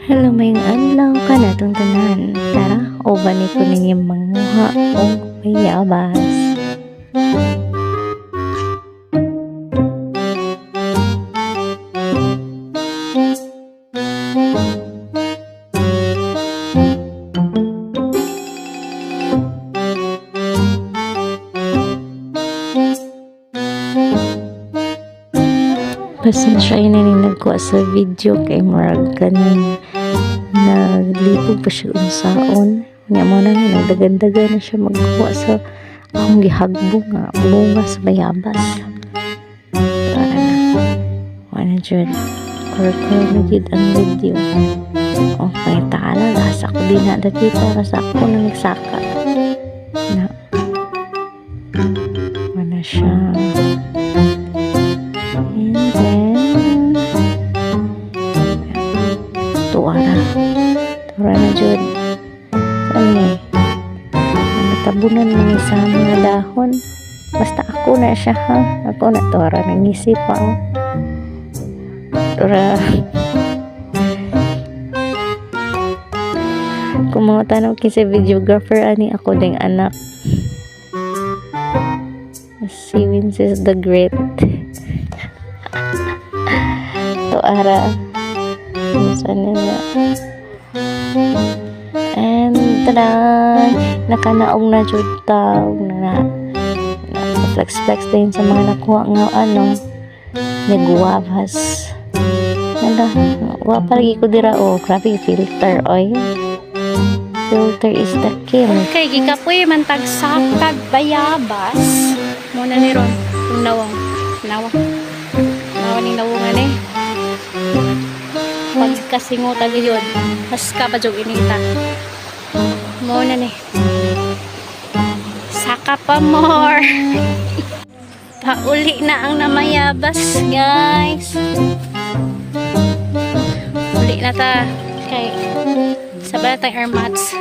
Hello, mayong adlaw ka na itong tanan. Tara, uban ko ninyo manguha o mayabas. Pasensya na rin nagkuha sa video kay Marag kaning naglipog pa siya unsaon. Nga mo na nagdagan-dagan na siya magkuha sa akong gihagbong nga bunga sa bayabas. Para na. Wala dyan. Kura-kura na dyan ang video. O, may taala. Lasa ko din na dakita. Rasa ako na nagsaka. Na. Wala siya. Tuara na dyan ano natabunan mo sa mga dahon basta ako na siya ha ako na tuara na ngisip pa tuara kung mga tanong kasi videographer ani ako ding anak si Winces the Great tuara sana na and tada nakanaong na jud ta na flex din sa mga nakuha nga ano nagwavas nada wa palagi ko dira grabe filter oy filter is the king kay gikapoy man tag sakag bayabas mo na ni ron nawang ning nawungan pag kasingo tagi yun mas ka pa jog inita mo na ni saka pa more pauli na ang namayabas guys uli na ta kay sabay tayong air mats